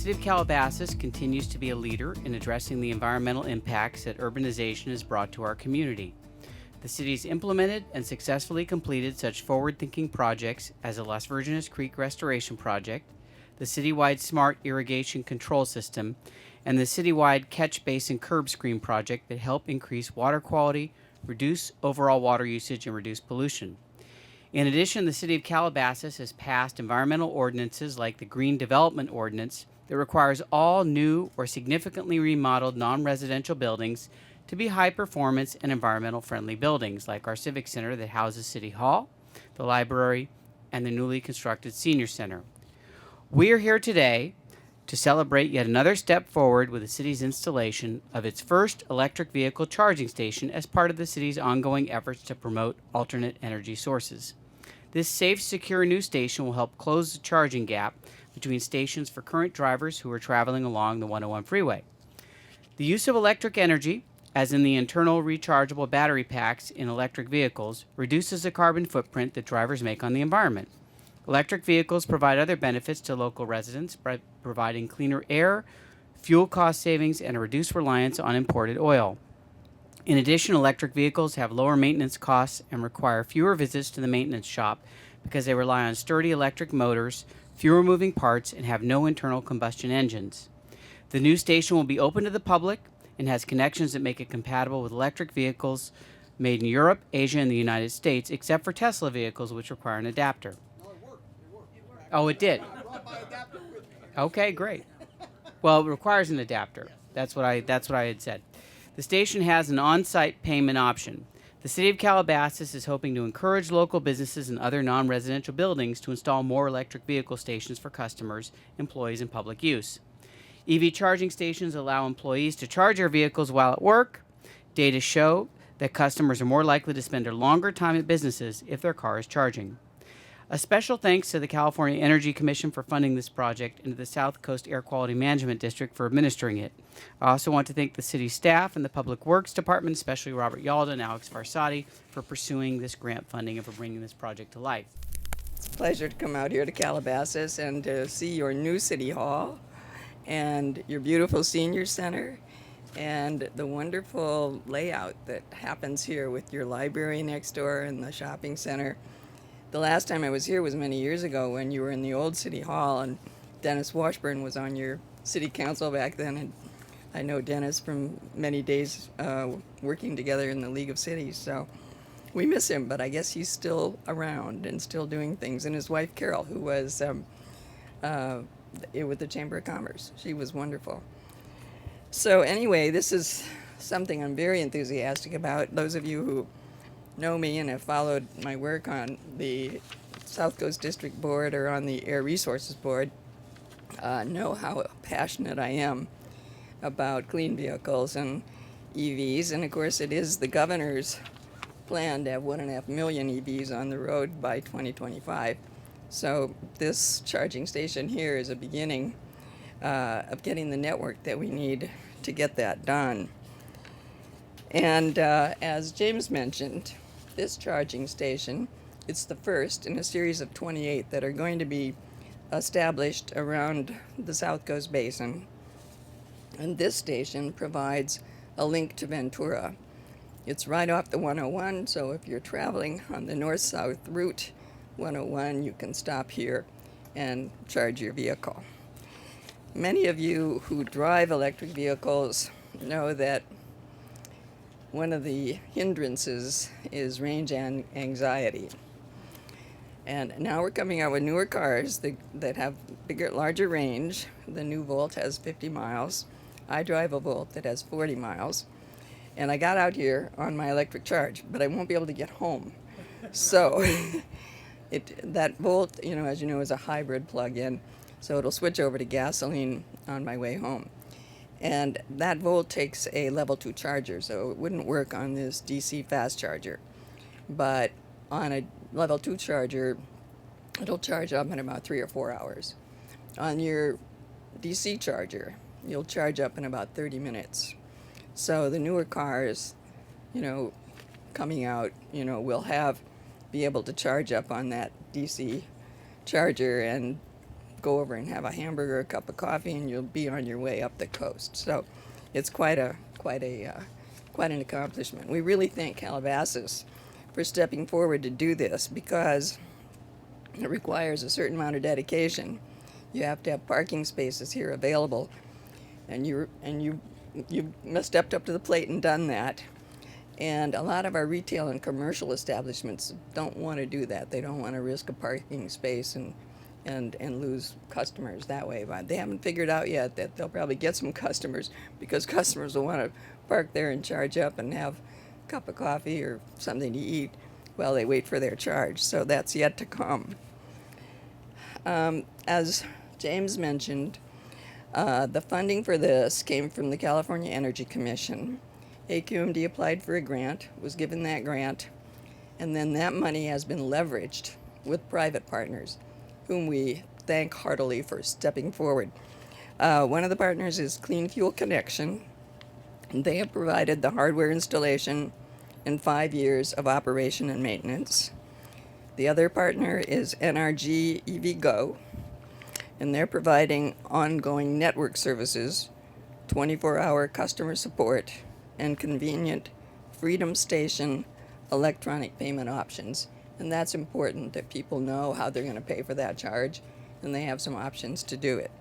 city of Calabasas continues to be a leader in addressing the environmental impacts that urbanization has brought to our community. The city's implemented and successfully completed such forward-thinking projects as the Las Virgenes Creek Restoration Project, the citywide Smart Irrigation Control System, and the citywide Catch Basin Curb Screen Project that help increase water quality, reduce overall water usage, and reduce pollution. In addition, the City of Calabasas has passed environmental ordinances like the Green Development Ordinance that requires all new or significantly remodeled non-residential buildings to be high-performance and environmental-friendly buildings, like our Civic Center that houses City Hall, the library, and the newly constructed Senior Center. We are here today to celebrate yet another step forward with the city's installation of its first electric vehicle charging station as part of the city's ongoing efforts to promote alternate energy sources. This safe, secure new station will help close the charging gap between stations for current drivers who are traveling along the 101 freeway. The use of electric energy, as in the internal rechargeable battery packs in electric vehicles, reduces the carbon footprint that drivers make on the environment. Electric vehicles provide other benefits to local residents by providing cleaner air, fuel cost savings, and a reduced reliance on imported oil. In addition, electric vehicles have lower maintenance costs and require fewer visits to the maintenance shop because they rely on sturdy electric motors, fewer moving parts, and have no internal combustion engines. The new station will be open to the public and has connections that make it compatible with electric vehicles made in Europe, Asia, and the United States, except for Tesla vehicles, which require an adapter. No, it worked. Oh, it did? I brought my adapter with me. Okay, great. Well, it requires an adapter. That's what I had said. The station has an on-site payment option. The City of Calabasas is hoping to encourage local businesses and other non-residential buildings to install more electric vehicle stations for customers, employees, and public use. EV charging stations allow employees to charge their vehicles while at work. Data show that customers are more likely to spend a longer time at businesses if their car is charging. A special thanks to the California Energy Commission for funding this project and to the South Coast Air Quality Management District for administering it. I also want to thank the city staff and the Public Works Department, especially Robert Yalda and Alex Farsadi, for pursuing this grant funding and for bringing this project to life. It's a pleasure to come out here to Calabasas and to see your new city hall and your beautiful senior center and the wonderful layout that happens here with your library next door and the shopping center. The last time I was here was many years ago when you were in the old city hall and Dennis Washburn was on your city council back then, and I know Dennis from many days working together in the League of Cities, so we miss him, but I guess he's still around and still doing things. And his wife Carol, who was with the Chamber of Commerce, she was wonderful. So anyway, this is something I'm very enthusiastic about. Those of you who know me and have followed my work on the South Coast District Board or on the Air Resources Board know how passionate I am about clean vehicles and EVs. And of course, it is the governor's plan to have 1.5 million EVs on the road by 2025. So this charging station here is a beginning of getting the network that we need to get that done. And as James mentioned, this charging station, it's the first in a series of 28 that are going to be established around the South Coast Basin. And this station provides a link to Ventura. It's right off the 101, so if you're traveling on the north-south route 101, you can stop here and charge your vehicle. Many of you who drive electric vehicles know that one of the hindrances is range anxiety. And now we're coming out with newer cars that have bigger, larger range. The new Volt has 50 miles. I drive a Volt that has 40 miles. And I got out here on my electric charge, but I won't be able to get home. So that Volt, as you know, is a hybrid plug-in. So it'll switch over to gasoline on my way home. And that Volt takes a level 2 charger, so it wouldn't work on this DC fast charger. But on a level 2 charger, it'll charge up in about 3 or 4 hours. On your DC charger, you'll charge up in about 30 minutes. So the newer cars, coming out, will be able to charge up on that DC charger and go over and have a hamburger, a cup of coffee, and you'll be on your way up the coast. So it's quite an accomplishment. We really thank Calabasas for stepping forward to do this because it requires a certain amount of dedication. You have to have parking spaces here available, and you stepped up to the plate and done that. And a lot of our retail and commercial establishments don't want to do that. They don't want to risk a parking space and lose customers that way. But they haven't figured out yet that they'll probably get some customers because customers will want to park there and charge up and have a cup of coffee or something to eat while they wait for their charge. So that's yet to come. As James mentioned, the funding for this came from the California Energy Commission. AQMD applied for a grant, was given that grant, and then that money has been leveraged with private partners, whom we thank heartily for stepping forward. One of the partners is Clean Fuel Connection, and they have provided the hardware installation and 5 years of operation and maintenance. The other partner is NRG EV Go, and they're providing ongoing network services, 24-hour customer support, and convenient Freedom Station electronic payment options. And that's important that people know how they're going to pay for that charge, and they have some options to do it.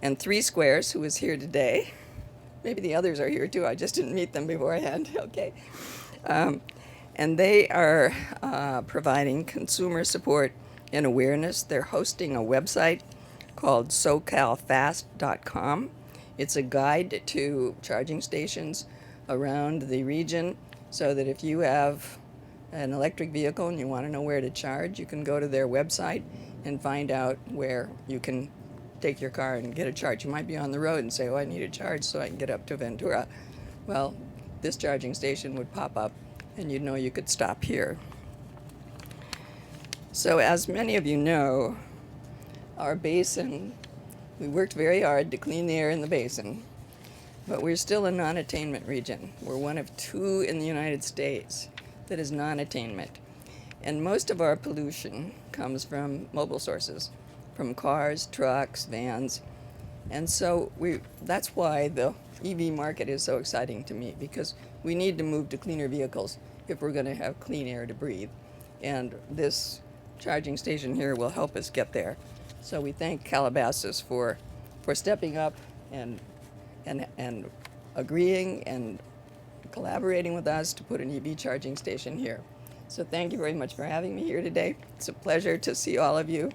And Three Squares, who is here today, maybe the others are here too, I just didn't meet them beforehand, okay. And they are providing consumer support and awareness. They're hosting a website called SoCalFast.com. It's a guide to charging stations around the region so that if you have an electric vehicle and you want to know where to charge, you can go to their website and find out where you can take your car and get a charge. You might be on the road and say, oh, I need a charge so I can get up to Ventura. Well, this charging station would pop up and you'd know you could stop here. So as many of you know, our basin, we worked very hard to clean the air in the basin, but we're still a non-attainment region. We're one of 2 in the United States that is non-attainment. And most of our pollution comes from mobile sources, from cars, trucks, vans. And so that's why the EV market is so exciting to me, because we need to move to cleaner vehicles if we're going to have clean air to breathe. And this charging station here will help us get there. So we thank Calabasas for stepping up and agreeing and collaborating with us to put an EV charging station here. So thank you very much for having me here today. It's a pleasure to see all of you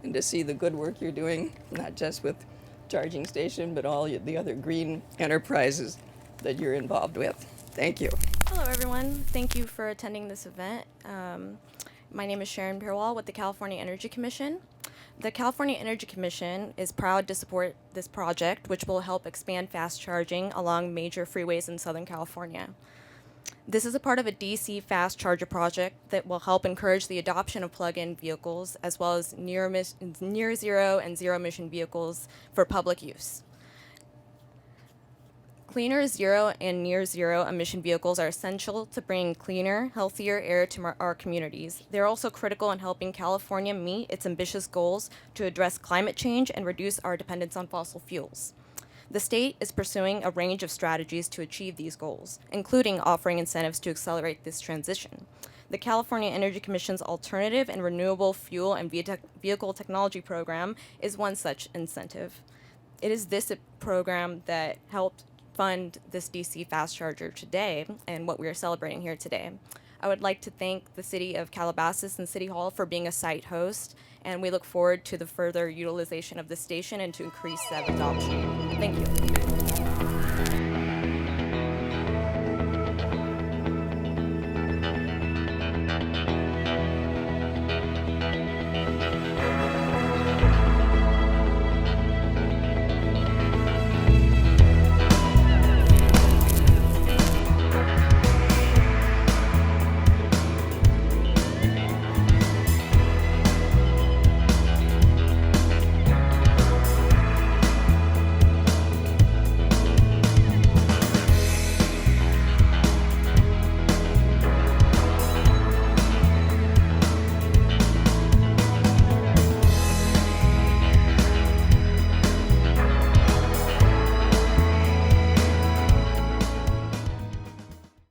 and to see the good work you're doing, not just with charging station, but all the other green enterprises that you're involved with. Thank you. Hello, everyone. Thank you for attending this event. My name is Sharon Pirwall with the California Energy Commission. The California Energy Commission is proud to support this project, which will help expand fast charging along major freeways in Southern California. This is a part of a DC fast charger project that will help encourage the adoption of plug-in vehicles as well as near zero and zero emission vehicles for public use. Cleaner zero and near zero emission vehicles are essential to bring cleaner, healthier air to our communities. They're also critical in helping California meet its ambitious goals to address climate change and reduce our dependence on fossil fuels. The state is pursuing a range of strategies to achieve these goals, including offering incentives to accelerate this transition. The California Energy Commission's Alternative and Renewable Fuel and Vehicle Technology Program is one such incentive. It is this program that helped fund this DC fast charger today and what we are celebrating here today. I would like to thank the City of Calabasas and City Hall for being a site host, and we look forward to the further utilization of the station and to increase that adoption. Thank you.